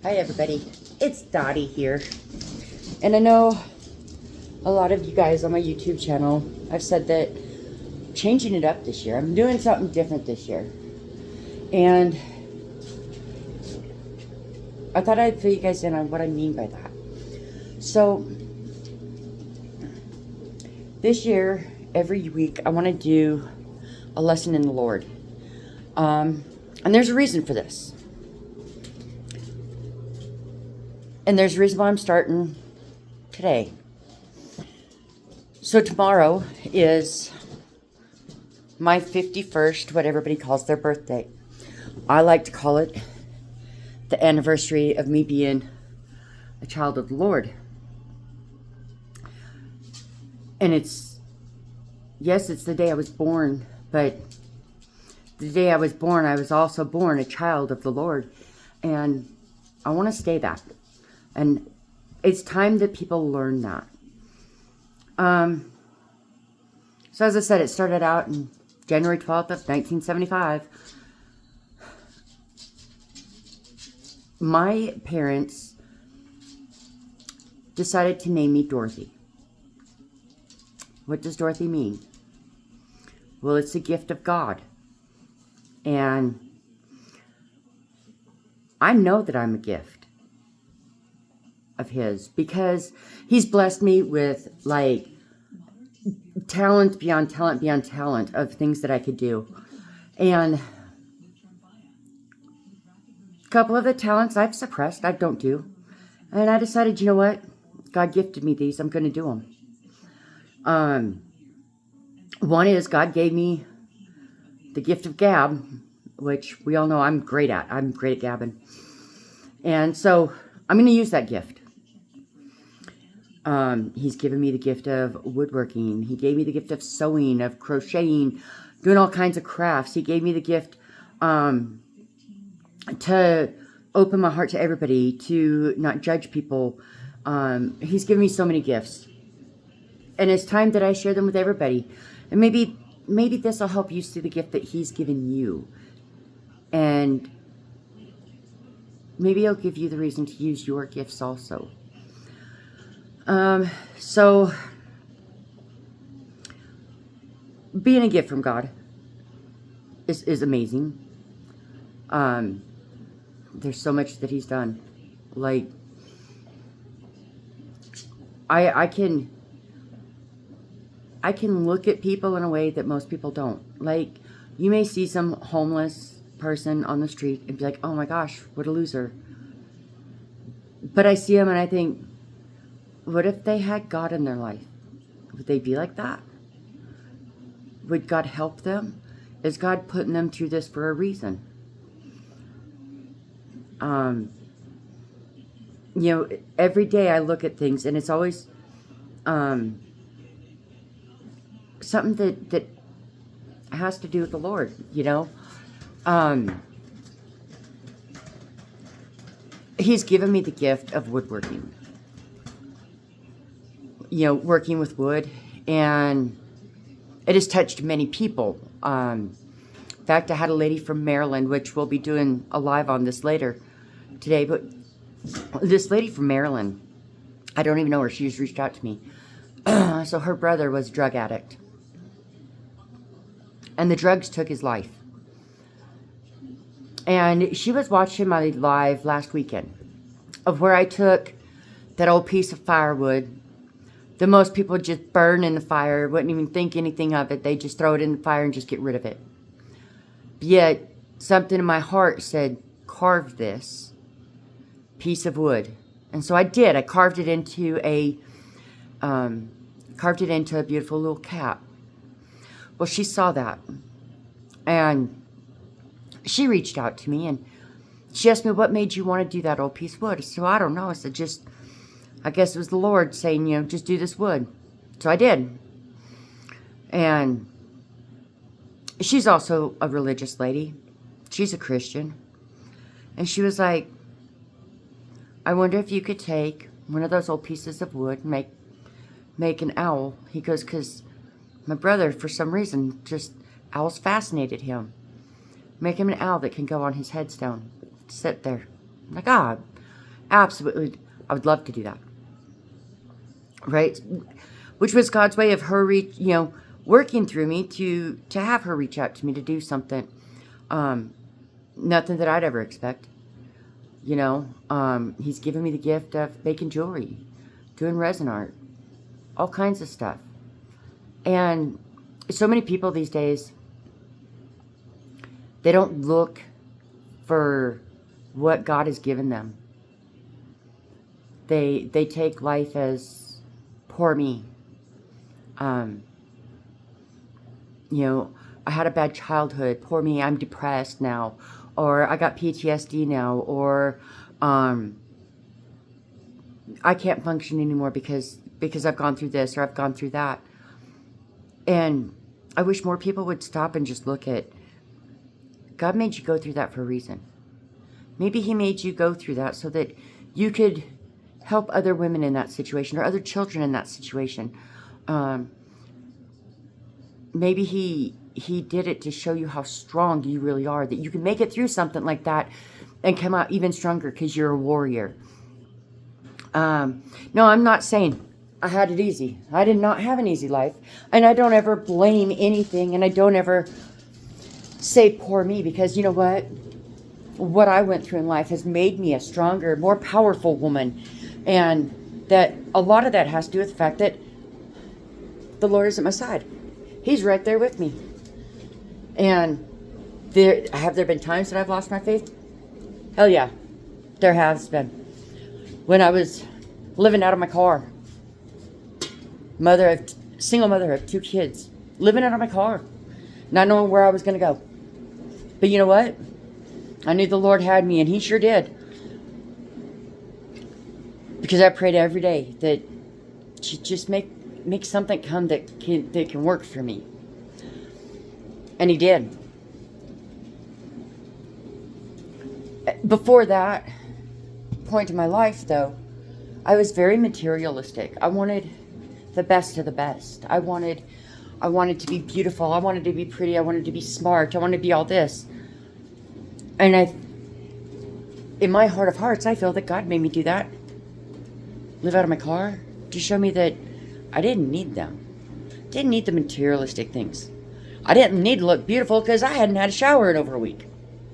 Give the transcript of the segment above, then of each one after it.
Hi everybody, it's Dottie here. And I know a lot of you guys on my YouTube channel, I've said that changing it up this year. I'm doing something different this year. And I thought I'd fill you guys in on what I mean by that. So, this year, every week, I want to do a lesson in the Lord. And there's a reason for this. And there's a reason why I'm starting today. So tomorrow is my 51st, what everybody calls their birthday. I like to call it the anniversary of me being a child of the Lord. And it's the day I was born, but the day I was born, I was also born a child of the Lord. And I want to stay that. And it's time that people learn that. So as I said, it started out in January 12th of 1975. My parents decided to name me Dorothy. What does Dorothy mean? Well, it's a gift of God. And I know that I'm a gift of His because He's blessed me with like talent beyond talent of things that I could do. And a couple of the talents I've suppressed, I don't do. And I decided, you know what? God gifted me these. I'm going to do them. One is God gave me the gift of gab, which we all know I'm great at. I'm great at gabbing. And so I'm going to use that gift. He's given me the gift of woodworking. He gave me the gift of sewing, of crocheting, doing all kinds of crafts. He gave me the gift to open my heart to everybody, to not judge people. He's given me so many gifts. And it's time that I share them with everybody. And maybe this will help you see the gift that He's given you. And maybe it'll give you the reason to use your gifts also. So being a gift from God is amazing. There's so much that He's done. Like, I can look at people in a way that most people don't. Like, you may see some homeless person on the street and be like, oh my gosh, what a loser. But I see them and I think, what if they had God in their life? Would they be like that? Would God help them? Is God putting them through this for a reason? Every day I look at things and it's always something that has to do with the Lord, He's given me the gift of woodworking. Working with wood, and it has touched many people. In fact, I had a lady from Maryland, which we'll be doing a live on this later today, but this lady from Maryland, I don't even know her, she just reached out to me. So her brother was a drug addict, and the drugs took his life. And she was watching my live last weekend of where I took that old piece of firewood that most people just burn in the fire, wouldn't even think anything of it. They just throw it in the fire and just get rid of it. Yet, something in my heart said, carve this piece of wood. And so I did. I carved it into a beautiful little cap. Well, she saw that. And she reached out to me and she asked me, what made you want to do that old piece of wood? So I don't know. I said, I guess it was the Lord saying, just do this wood. So I did. And she's also a religious lady. She's a Christian. And she was like, I wonder if you could take one of those old pieces of wood and make an owl. He goes, because my brother, for some reason, just owls fascinated him. Make him an owl that can go on his headstone. Sit there. I'm like, Absolutely. I would love to do that. Right? Which was God's way of her working through me to have her reach out to me to do something. Nothing that I'd ever expect. He's given me the gift of making jewelry, doing resin art, all kinds of stuff. And so many people these days, they don't look for what God has given them. They take life as poor me. I had a bad childhood. Poor me, I'm depressed now. Or I got PTSD now. Or I can't function anymore because I've gone through this or I've gone through that. And I wish more people would stop and just look at, God made you go through that for a reason. Maybe He made you go through that so that you could help other women in that situation or other children in that situation. Maybe He did it to show you how strong you really are, that you can make it through something like that and come out even stronger because you're a warrior. No, I'm not saying I had it easy. I did not have an easy life. And I don't ever blame anything, and I don't ever say poor me, because you know what? What I went through in life has made me a stronger, more powerful woman. And that a lot of that has to do with the fact that the Lord is at my side. He's right there with me. And have there been times that I've lost my faith? Hell yeah, there has been. When I was living out of my car, single mother of 2 kids, living out of my car, not knowing where I was going to go. But you know what? I knew the Lord had me, and He sure did. Because I prayed every day that just make something come that can work for me. And He did. Before that point in my life, though, I was very materialistic. I wanted the best of the best. I wanted to be beautiful. I wanted to be pretty. I wanted to be smart. I wanted to be all this. And in my heart of hearts, I feel that God made me do that. Live out of my car to show me that I didn't need them. Didn't need the materialistic things. I didn't need to look beautiful because I hadn't had a shower in over a week.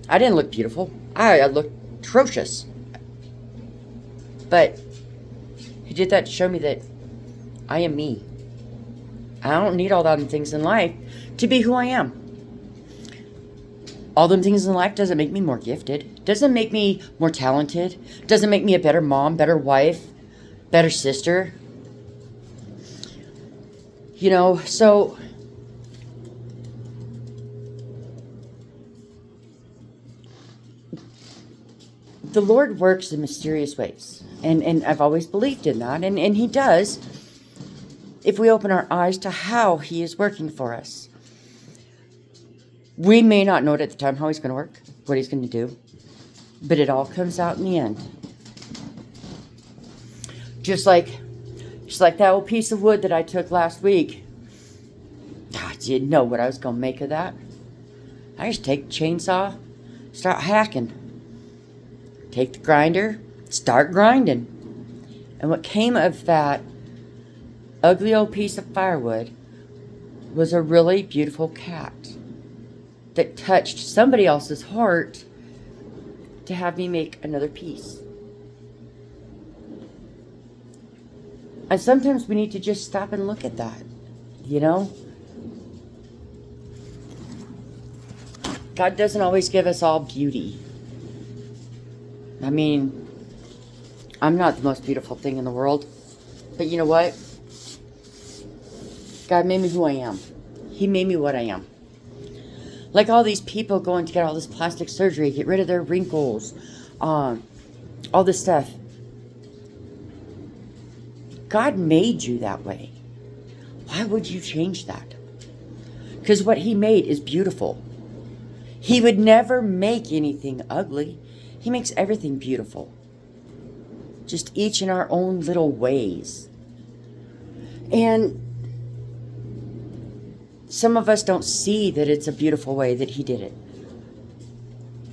I didn't look beautiful. I looked atrocious. But He did that to show me that I am me. I don't need all them things in life to be who I am. All them things in life doesn't make me more gifted. Doesn't make me more talented. Doesn't make me a better mom, better wife, better sister. So the Lord works in mysterious ways. And I've always believed in that. And He does if we open our eyes to how He is working for us. We may not know it at the time how He's going to work, what He's going to do. But it all comes out in the end. Just like that old piece of wood that I took last week. I didn't know what I was going to make of that. I just take the chainsaw, start hacking. Take the grinder, start grinding. And what came of that ugly old piece of firewood was a really beautiful cat that touched somebody else's heart to have me make another piece. And sometimes we need to just stop and look at that, God doesn't always give us all beauty. I mean, I'm not the most beautiful thing in the world. But you know what? God made me who I am. He made me what I am. Like all these people going to get all this plastic surgery, get rid of their wrinkles, all this stuff. God made you that way. Why would you change that? Because what He made is beautiful. He would never make anything ugly. He makes everything beautiful. Just each in our own little ways. And some of us don't see that it's a beautiful way that He did it.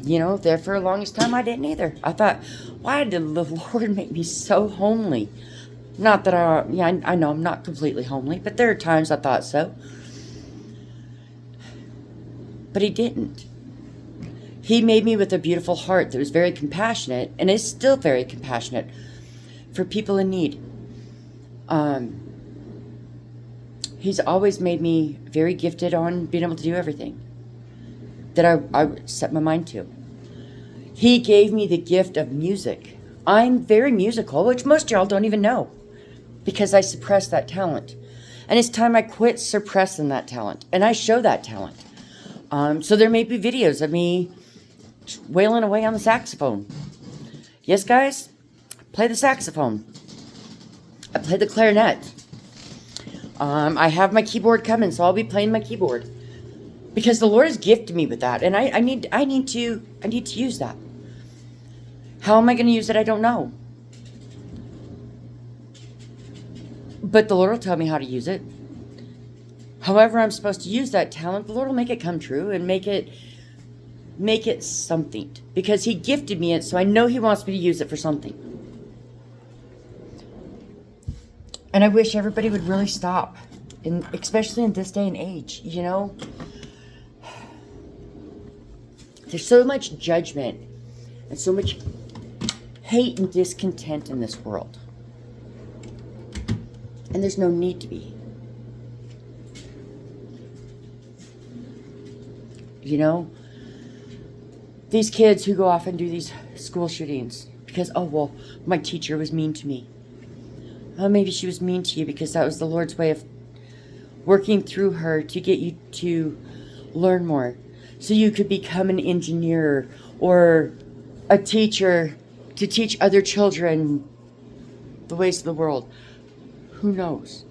You know, there for the longest time I didn't either. I thought, why did the Lord make me so homely? Not that I know I'm not completely homely, but there are times I thought so. But he didn't. He made me with a beautiful heart that was very compassionate, and is still very compassionate for people in need. He's always made me very gifted on being able to do everything that I set my mind to. He gave me the gift of music. I'm very musical, which most of y'all don't even know, because I suppress that talent. And it's time I quit suppressing that talent, and I show that talent. So there may be videos of me wailing away on the saxophone. Yes, guys, play the saxophone. I play the clarinet. I have my keyboard coming, so I'll be playing my keyboard because the Lord has gifted me with that, and I need to use that. How am I going to use it? I don't know. But the Lord will tell me how to use it. However I'm supposed to use that talent, the Lord will make it come true and make it something, because he gifted me it, so I know he wants me to use it for something. And I wish everybody would really stop, and especially in this day and age, you know. There's so much judgment and so much hate and discontent in this world. And there's no need to be. You know, these kids who go off and do these school shootings because, oh, well, my teacher was mean to me. Oh, maybe she was mean to you because that was the Lord's way of working through her to get you to learn more, so you could become an engineer or a teacher to teach other children the ways of the world. Who knows?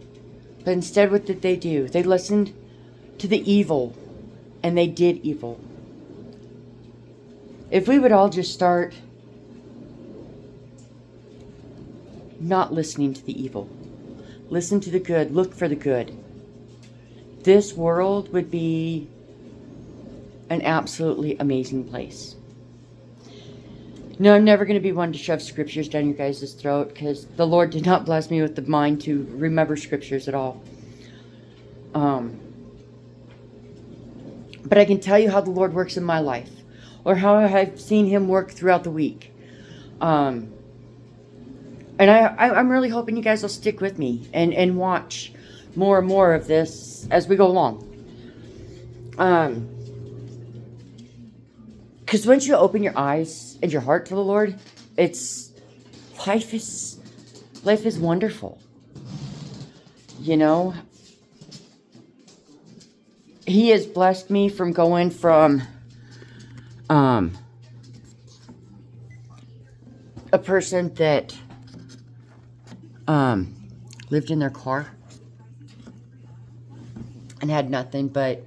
But instead, what did they do? They listened to the evil, and they did evil. If we would all just start not listening to the evil, listen to the good, look for the good, this world would be an absolutely amazing place. No, I'm never going to be one to shove scriptures down your guys' throat, because the Lord did not bless me with the mind to remember scriptures at all. But I can tell you how the Lord works in my life, or how I've seen him work throughout the week. And I'm really hoping you guys will stick with me and watch more and more of this as we go along. Because once you open your eyes and your heart to the Lord, life is wonderful. You know, he has blessed me from going from a person that lived in their car and had nothing, but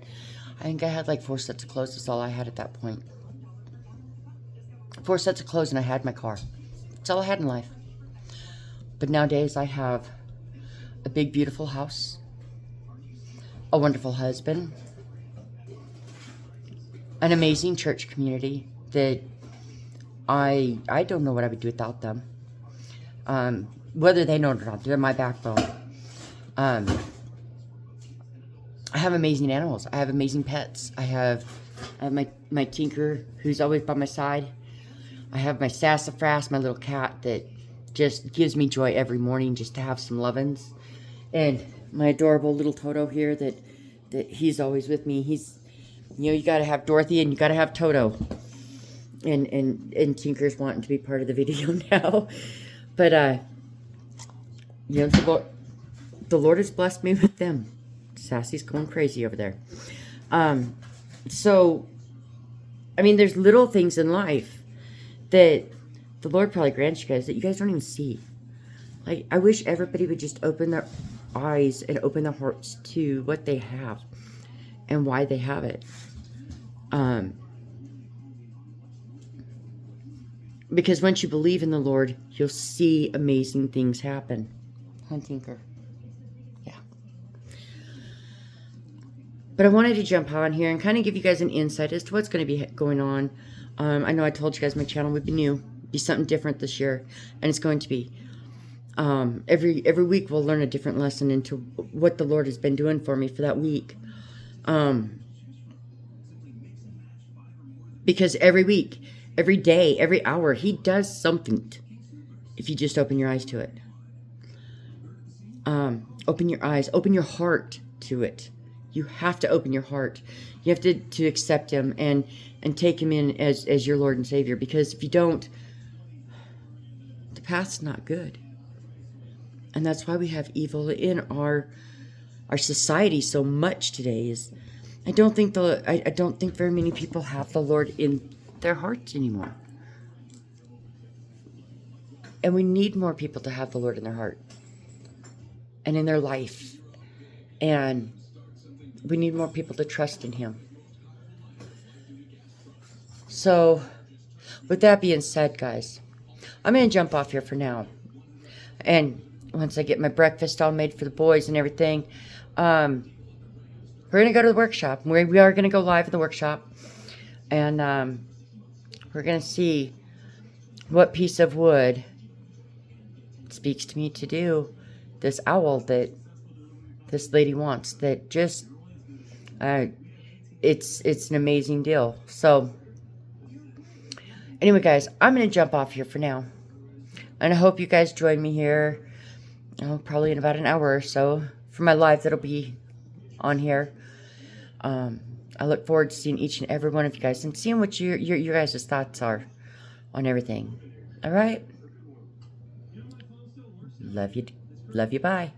I think I had like 4 sets of clothes. That's all I had at that point. 4 sets of clothes, and I had my car. That's all I had in life. But nowadays I have a big, beautiful house, a wonderful husband, an amazing church community that I don't know what I would do without them. Whether they know it or not, they're my backbone. I have amazing animals. I have amazing pets. I have my Tinker, who's always by my side. I have my Sassafras, my little cat that just gives me joy every morning just to have some lovin's. And my adorable little Toto here that he's always with me. He's, you know, you got to have Dorothy and you got to have Toto. And Tinker's wanting to be part of the video now. But, you know, the Lord has blessed me with them. Sassy's going crazy over there. So, I mean, there's little things in life that the Lord probably grants you guys that you guys don't even see. Like, I wish everybody would just open their eyes and open their hearts to what they have and why they have it. Because once you believe in the Lord, you'll see amazing things happen. Huh, Tinker? Yeah. But I wanted to jump on here and kind of give you guys an insight as to what's going to be going on I know I told you guys my channel would be new, be something different this year, and it's going to be. Every week we'll learn a different lesson into what the Lord has been doing for me for that week. Because every week, every day, every hour, He does something if you just open your eyes to it. Open your eyes, open your heart to it. You have to open your heart. You have to accept Him and take Him in as your Lord and Savior. Because if you don't, the path's not good. And that's why we have evil in our society so much today. Is I don't think very many people have the Lord in their hearts anymore. And we need more people to have the Lord in their heart and in their life. And we need more people to trust in Him. So, with that being said, guys, I'm going to jump off here for now. And once I get my breakfast all made for the boys and everything, we're going to go to the workshop. We are going to go live in the workshop. And we're going to see what piece of wood speaks to me to do this owl that this lady wants. That just, it's an amazing deal. So, anyway, guys, I'm going to jump off here for now. And I hope you guys join me here, probably in about an hour or so, for my live that'll be on here. I look forward to seeing each and every one of you guys and seeing what your guys' thoughts are on everything. All right? Love you. Bye.